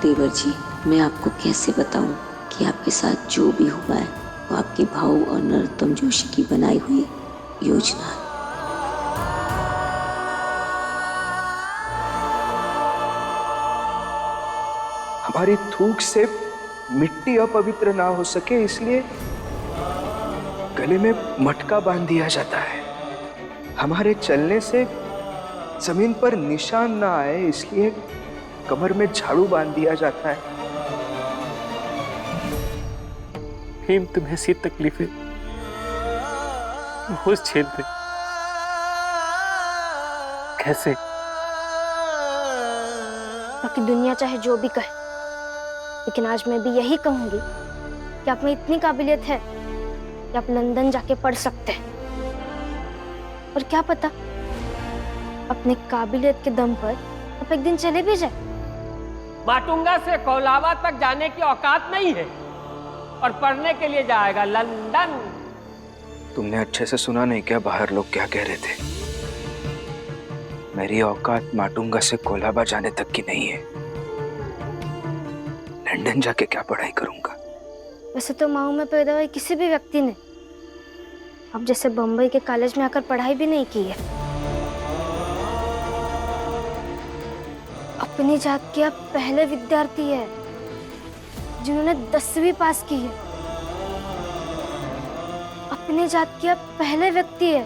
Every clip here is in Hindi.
देवर जी, मैं आपको कैसे बताऊं कि आपके साथ जो भी हुआ है वो आपके भाऊ और नरोत्तम जोशी की बनाई हुई योजना है। हमारी थूक से मिट्टी अपवित्र ना हो सके इसलिए गले में मटका बांध दिया जाता है। हमारे चलने से जमीन पर निशान ना आए इसलिए कमर में झाड़ू बांध दिया जाता है। भीम, तुम्हें ऐसी तकलीफें रोज झेलते कैसे? बाकी दुनिया चाहे जो भी कहे, लेकिन आज मैं भी यही कहूंगी कि आप में इतनी काबिलियत है कि आप लंदन जाके पढ़ सकते हैं। और क्या पता, अपने काबिलियत के दम पर आप एक दिन चले भी जाए। माटुंगा से कोलाबा तक जाने की औकात नहीं है और पढ़ने के लिए जाएगा लंदन। तुमने अच्छे से सुना नहीं क्या बाहर लोग क्या कह रहे थे? मेरी औकात माटुंगा से कोलाबा जाने तक की नहीं है। लंदन जाके क्या पढ़ाई करूंगा? वैसे तो माऊ में पैदा हुए किसी भी व्यक्ति ने अब जैसे बम्बई के कॉलेज में आकर पढ़ाई भी नहीं की है। अपनी जात के आप पहले विद्यार्थी है जिन्होंने 10वीं पास की है। अपने जात के आप पहले व्यक्ति है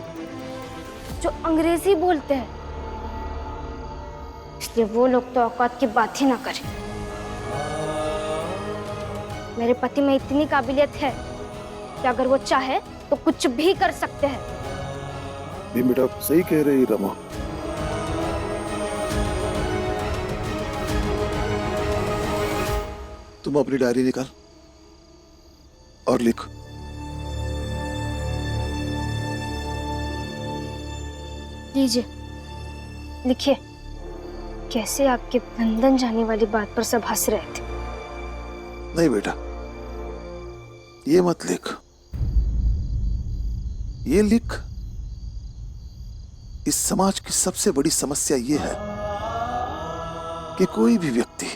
जो अंग्रेजी बोलते हैं। इसलिए वो लोग तो औकात की बात ही ना करें। मेरे पति में इतनी काबिलियत है कि अगर वो चाहे तो कुछ भी कर सकते हैं। ये बेटा सही कह रही रमा। तुम अपनी डायरी निकाल और लिख। लीजिए, लिखिए कैसे आपके लंदन जाने वाली बात पर सब हंस रहे थे। नहीं बेटा, ये मत लिख। ये लिख, इस समाज की सबसे बड़ी समस्या ये है कि कोई भी व्यक्ति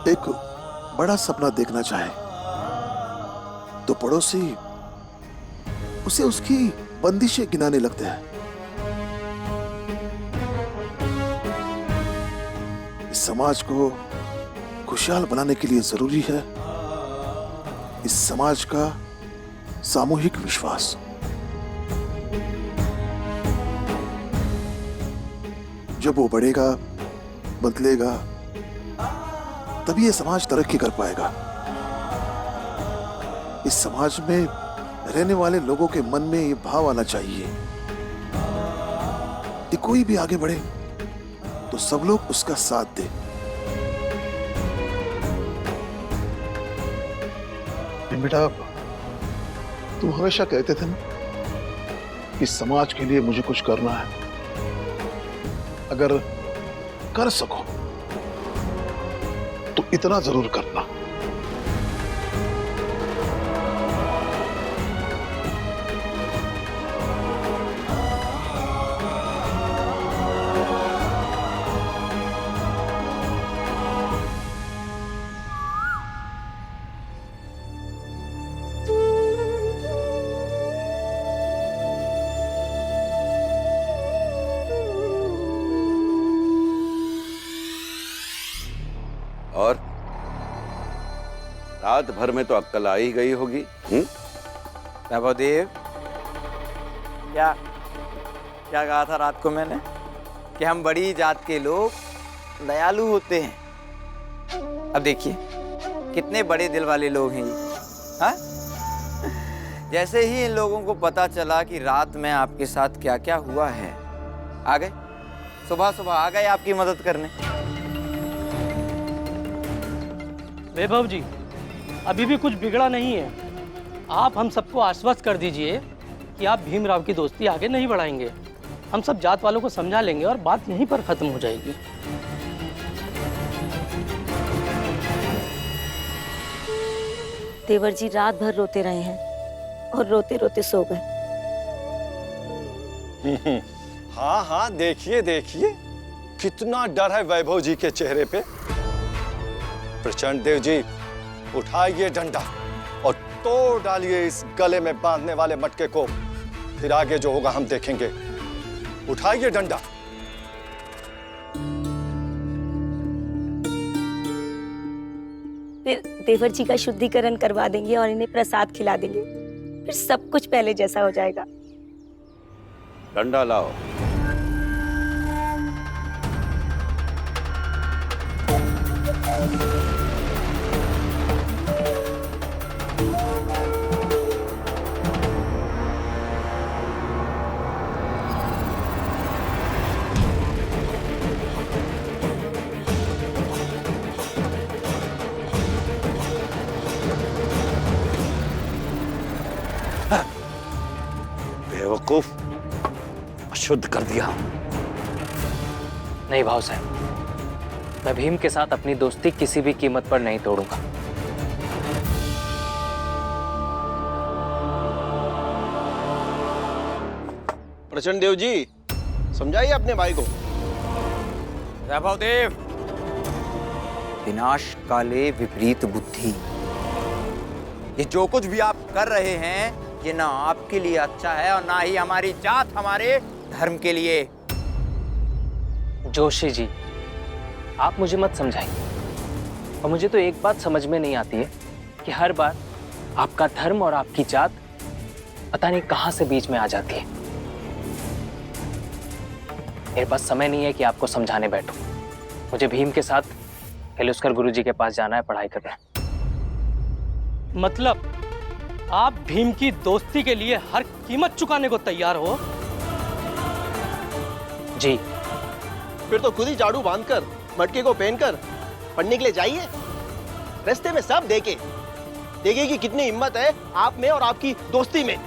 एक बड़ा सपना देखना चाहे तो पड़ोसी उसे उसकी बंदिशें गिनाने लगते हैं। इस समाज को खुशहाल बनाने के लिए जरूरी है इस समाज का सामूहिक विश्वास। जब वो बढ़ेगा, बदलेगा, तभी ये समाज तरक्की कर पाएगा। इस समाज में रहने वाले लोगों के मन में ये भाव आना चाहिए कि कोई भी आगे बढ़े तो सब लोग उसका साथ दें। बेटा, तुम हमेशा कहते थे ना कि समाज के लिए मुझे कुछ करना है। अगर कर सको तो इतना जरूर करना। और रात भर में तो अक्कल आ ही गई होगी। प्रभुदेव, क्या क्या कहा था रात को मैंने कि हम बड़ी जात के लोग दयालु होते हैं। अब देखिए कितने बड़े दिल वाले लोग हैं ये। हाँ, जैसे ही इन लोगों को पता चला कि रात में आपके साथ क्या क्या हुआ है, आ गए, सुबह सुबह आ गए आपकी मदद करने। वैभव जी, अभी भी कुछ बिगड़ा नहीं है। आप हम सबको आश्वस्त कर दीजिए कि आप भीमराव की दोस्ती आगे नहीं बढ़ाएंगे। हम सब जात वालों को समझा लेंगे और बात यहीं पर खत्म हो जाएगी। देवर जी रात भर रोते रहे हैं और रोते रोते सो गए। हाँ हाँ, देखिए देखिए, कितना डर है वैभव जी के चेहरे पे। प्रचंड देव जी, उठाइए डंडा और तोड़ डालिए इस गले में बांधने वाले मटके को। फिर आगे जो होगा हम देखेंगे। उठाइए डंडा। फिर देवर जी का शुद्धिकरण करवा देंगे और इन्हें प्रसाद खिला देंगे। फिर सब कुछ पहले जैसा हो जाएगा। डंडा लाओ। बेवकूफ, अशुद्ध कर दिया। नहीं भाव साहब, मैं भीम के साथ अपनी दोस्ती किसी भी कीमत पर नहीं तोड़ूंगा। प्रचंड देव जी, समझाइए अपने भाई को। वैभव देव, विनाश काले विपरीत बुद्धि। ये जो कुछ भी आप कर रहे हैं, ये ना आपके लिए अच्छा है और ना ही हमारी जात, हमारे धर्म के लिए। जोशी जी, आप मुझे मत समझाइए। और मुझे तो एक बात समझ में नहीं आती है कि हर बार आपका धर्म और आपकी जात पता नहीं कहां से बीच में आ जाती है। मेरे पास समय नहीं है कि आपको समझाने बैठूं। मुझे भीम के साथ हिलुस्कर गुरुजी के पास जाना है, पढ़ाई करना। मतलब आप भीम की दोस्ती के लिए हर कीमत चुकाने को तैयार हो? जी। फिर तो खुद ही झाड़ू बांधकर, मटके को पहनकर पढ़ने के लिए जाइए। रास्ते में सब देखे कि कितनी हिम्मत है आप में और आपकी दोस्ती में।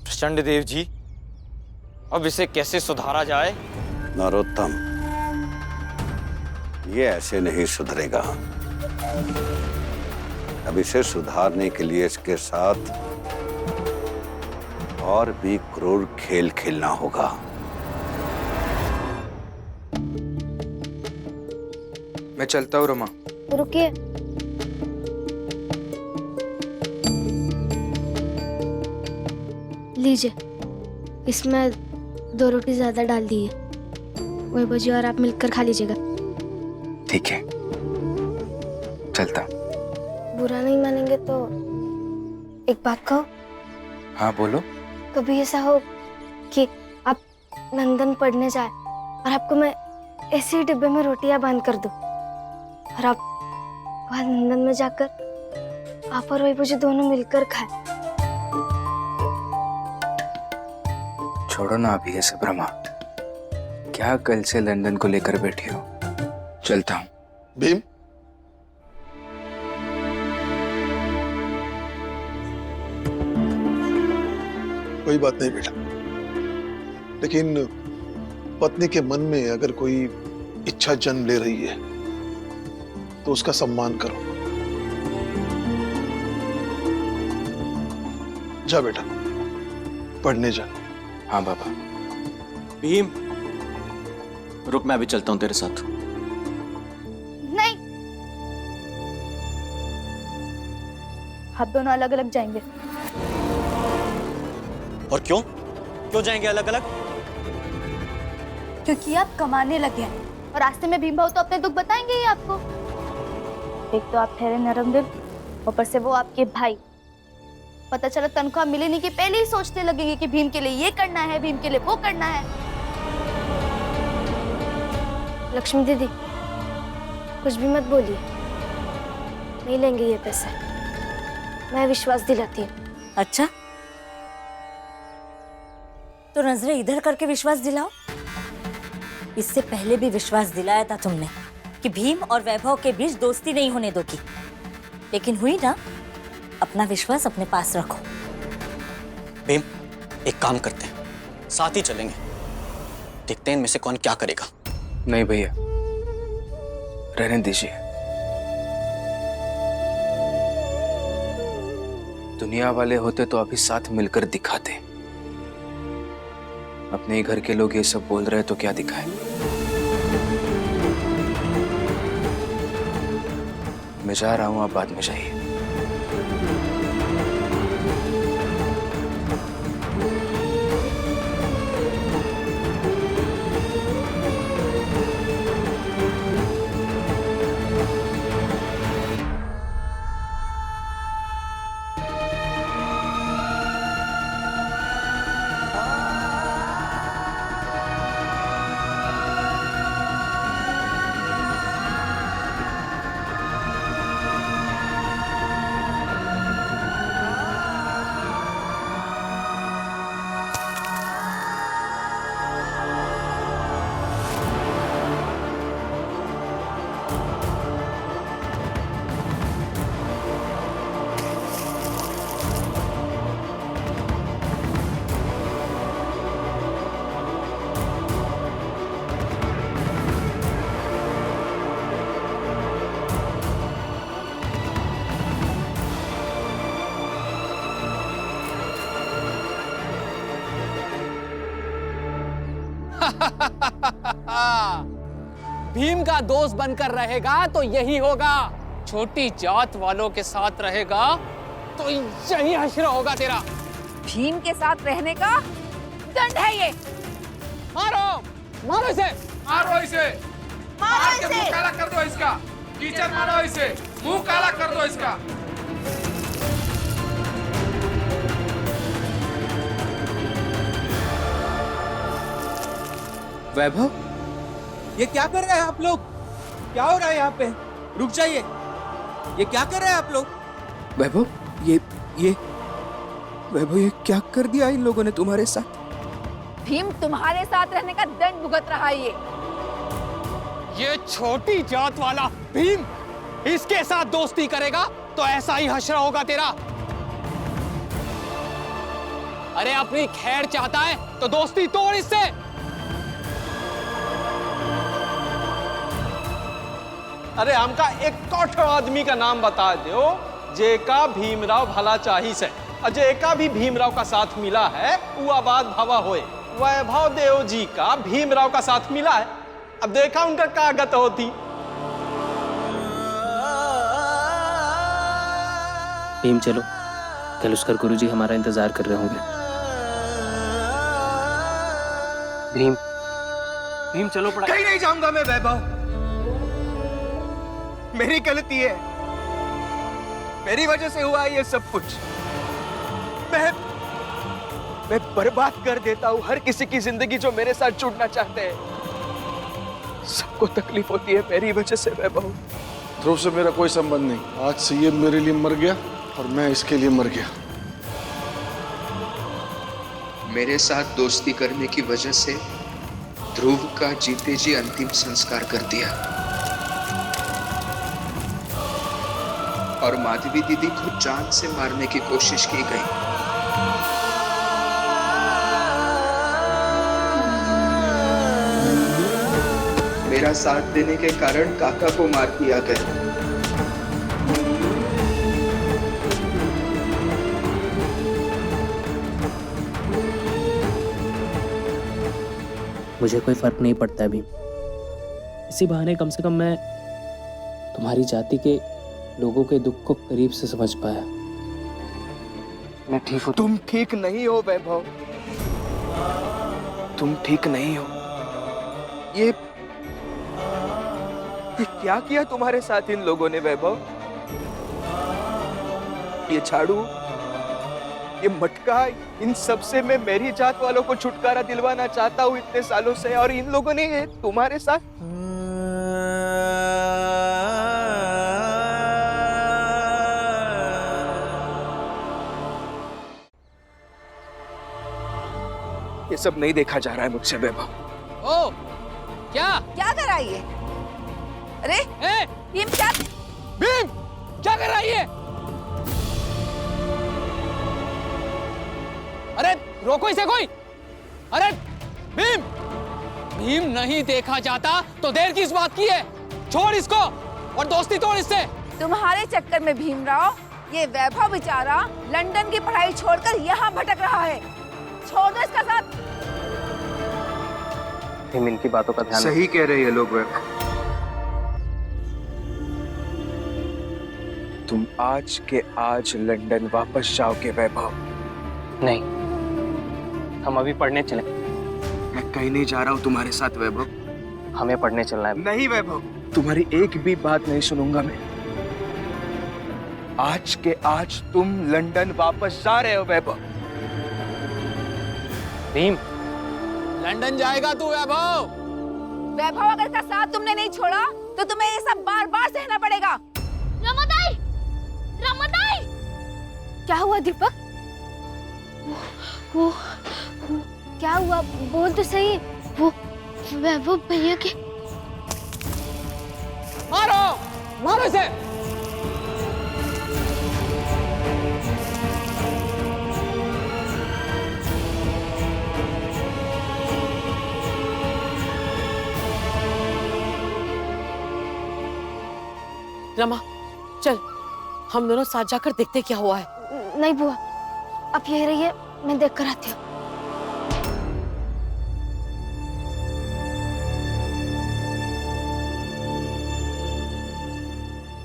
प्रचंड देव जी, अब इसे कैसे सुधारा जाए? नरोत्तम, ये ऐसे नहीं सुधरेगा। अब इसे सुधारने के लिए इसके साथ और भी क्रूर खेल खेलना होगा। मैं चलता हूँ रमा। रुकिए। लीजिए, इसमें 2 रोटी ज्यादा डाल दी है। वैभव जी और आप मिलकर खा लीजिएगा। ठीक है, चलता। बुरा नहीं मानेंगे तो एक बात कहो। हाँ बोलो। कभी ऐसा हो कि आप लंदन पढ़ने जाए और आपको मैं ऐसे ही डिब्बे में रोटियां बांध कर दूं और आप वहां लंदन में जाकर आप और वैभव जी दोनों मिलकर खाए। छोड़ो ना अभी ये सब रमा। क्या कल से लंदन को लेकर बैठी हो? चलता हूँ। भीम, कोई बात नहीं बेटा, लेकिन पत्नी के मन में अगर कोई इच्छा जन्म ले रही है तो उसका सम्मान करो। जा बेटा, पढ़ने जा। हाँ बाबा। भीम, रुक, मैं अभी चलता हूं तेरे साथ। नहीं, आप दोनों अलग अलग जाएंगे। और क्यों? क्यों जाएंगे अलग अलग? क्योंकि आप कमाने लगे हैं और रास्ते में भीम भाऊ तो अपने दुख बताएंगे ही आपको। एक तो आप ठहरे नरम दिल, ऊपर से वो आपके भाई। पता चला तनख्वाह मिलने की पहले ही सोचने लगेंगे कि भीम के लिए ये करना है, भीम के लिए वो करना है। लक्ष्मी दीदी, कुछ भी मत बोलिए, नहीं लेंगे ये पैसे, मैं विश्वास दिलाती हूँ। अच्छा, तो नजरें इधर करके विश्वास दिलाओ। इससे पहले भी विश्वास दिलाया था तुमने कि भीम और वैभव के बीच दोस्ती नहीं होने दोगी, लेकिन हुई ना। अपना विश्वास अपने पास रखो। भीम, एक काम करते हैं, साथ ही चलेंगे, देखते हैं इनमें से कौन क्या करेगा। नहीं भैया, रहने दीजिए। दुनिया वाले होते तो अभी साथ मिलकर दिखाते। अपने ही घर के लोग ये सब बोल रहे तो क्या दिखाए। मैं जा रहा हूं, आप बाद में जाइए। भीम का दोस्त बनकर रहेगा तो यही होगा। छोटी जात वालों के साथ रहेगा तो यही हश्र होगा तेरा। भीम के साथ रहने का दंड है ये। मारो, मारो इसे, मारो इसे, मार के मुंह काला कर दो इसका। टीचर मारो इसे, मुंह काला कर दो इसका। वैभव, ये क्या कर रहे हैं आप लोग? क्या हो रहा है यहाँ पे? रुक जाइए, ये क्या कर रहे हैं आप लोग? वैभव, ये वैभव, ये क्या कर दिया इन लोगों ने तुम्हारे साथ? भीम तुम्हारे साथ रहने का दंड भुगत रहा है ये छोटी जात वाला भीम इसके साथ दोस्ती करेगा तो ऐसा ही हश्र होगा तेरा। अरे अपनी खैर चाहता है तो दोस्ती तोड़ इससे। अरे हमका एक कौठो आदमी का नाम बता दो जेका भीमराव भला चाही से, जेका भी भीमराव का साथ मिला है वो आबाद भवा होए। वैभव देव जी का भीमराव का साथ मिला है, अब देखा उनका क्या गत होती। भीम चलो, कलुष्कर गुरुजी हमारा इंतजार कर रहे होंगे। भीम, भीम चलो पढ़ाई। कहीं नहीं जाऊंगा मैं वैभव, मेरी गलती है, मेरी वजह से हुआ ये सब कुछ। मैं बर्बाद कर देता हूँ हर किसी की जिंदगी जो मेरे साथ जुड़ना चाहते हैं। सबको तकलीफ होती है मेरी वजह से वैभव। ध्रुव से मेरा कोई संबंध नहीं। आज से ये मेरे लिए मर गया और मैं इसके लिए मर गया। मेरे साथ दोस्ती करने की वजह से ध्रुव का जीते जी अंतिम संस्कार कर दिया और माधवी दीदी को जान से मारने की कोशिश की गई। मेरा साथ देने के कारण काका को मार दिया गया। मुझे कोई फर्क नहीं पड़ता अभी। इसी बहाने कम से कम मैं तुम्हारी जाति के लोगों के दुख को करीब से समझ पाया। मैं ठीक हूँ। तुम ठीक नहीं हो वैभव, तुम ठीक नहीं हो। ये क्या किया तुम्हारे साथ इन लोगों ने वैभव? ये झाड़ू, ये मटका, इन सब से मैं मेरी जात वालों को छुटकारा दिलवाना चाहता हूँ इतने सालों से, और इन लोगों ने ये तुम्हारे साथ। ये सब नहीं देखा जा रहा है मुझसे वैभव। ओ क्या कर रहा है ये? अरे भीम क्या कर रहा है ये? अरे रोको इसे कोई। अरे भीम नहीं देखा जाता तो देर किस बात की है? छोड़ इसको और दोस्ती तोड़ इससे। तुम्हारे चक्कर में भीमराव ये वैभव बेचारा लंदन की पढ़ाई छोड़कर यहाँ भटक रहा है। छोड़ दो इसका साथ। भीम, इनकी बातों का ध्यान सही कह रहे हैं लोग वैभव। तुम आज के आज लंदन वापस जाओगे वैभव। नहीं, हम अभी पढ़ने चले। मैं कहीं नहीं जा रहा हूँ तुम्हारे साथ वैभव। हमें पढ़ने चलना है। नहीं वैभव, तुम्हारी एक भी बात नहीं सुनूंगा मैं। आज के आज तुम लंदन वापस जा रहे हो वैभव। भीम, लंदन जाएगा तू वैभव। वैभव अगर इसका साथ तुमने नहीं छोड़ा तो तुम्हें ये सब बार बार सहना पड़ेगा। रमादाई! रमादाई! क्या हुआ दीपक? वो क्या हुआ? बोल तो सही। वो वैभव भैया के। मारो इसे। रमा, चल हम दोनों साथ जाकर देखते क्या हुआ है। नहीं बुआ, आप यही रहिए, मैं देख कर आती हूँ।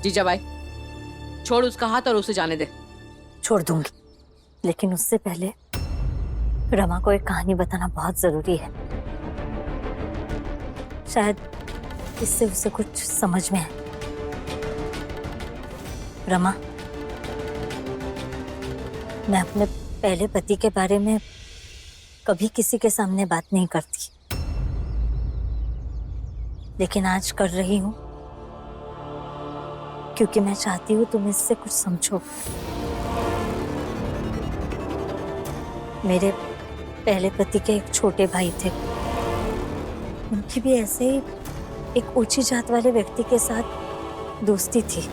जीजाबाई, छोड़ उसका हाथ और उसे जाने दे। छोड़ दूंगी, लेकिन उससे पहले रमा को एक कहानी बताना बहुत जरूरी है। शायद इससे उसे कुछ समझ में आए। रमा, मैं अपने पहले पति के बारे में कभी किसी के सामने बात नहीं करती, लेकिन आज कर रही हूँ क्योंकि मैं चाहती हूँ तुम इससे कुछ समझो। मेरे पहले पति के एक छोटे भाई थे, उनकी भी ऐसे ही एक ऊंची जात वाले व्यक्ति के साथ दोस्ती थी।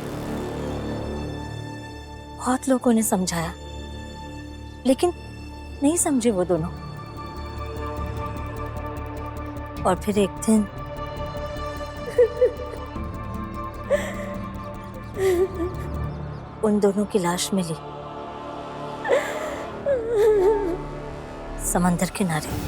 बहुत लोगों ने समझाया, लेकिन नहीं समझे वो दोनों। और फिर एक दिन उन दोनों की लाश मिली समंदर किनारे।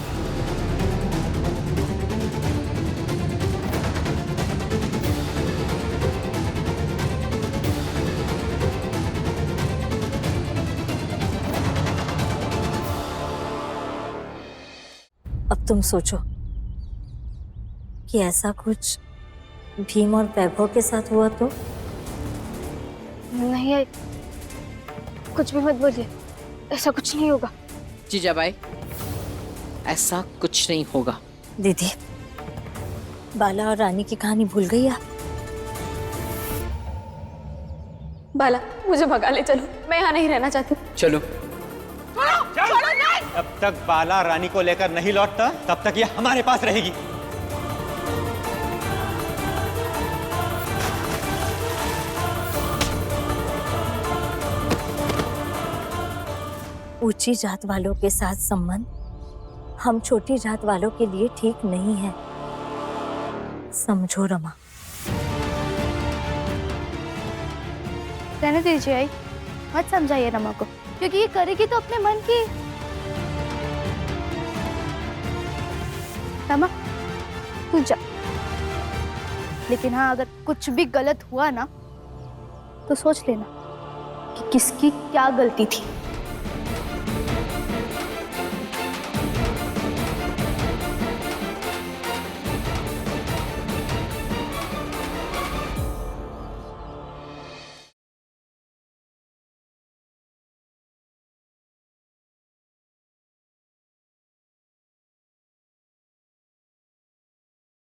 अब तुम सोचो कि ऐसा कुछ भीम और वैभव के साथ हुआ तो? नहीं, कुछ भी मत बोलिए, ऐसा कुछ नहीं होगा। जीजाबाई, ऐसा कुछ नहीं होगा। दीदी, बाला और रानी की कहानी भूल गई आप? बाला, मुझे भगा ले चलो, मैं यहाँ नहीं रहना चाहती। चलो। छोड़ो नहीं। जब तक बाला रानी को लेकर नहीं लौटता तब तक ये हमारे पास रहेगी। ऊंची जात वालों के साथ संबंध हम छोटी जात वालों के लिए ठीक नहीं है। समझो रमा। रहने दीजिए आई, मत समझाइए रमा को, क्योंकि ये करेगी तो अपने मन की। रमा तू जा, लेकिन हाँ अगर कुछ भी गलत हुआ ना तो सोच लेना कि किसकी क्या गलती थी।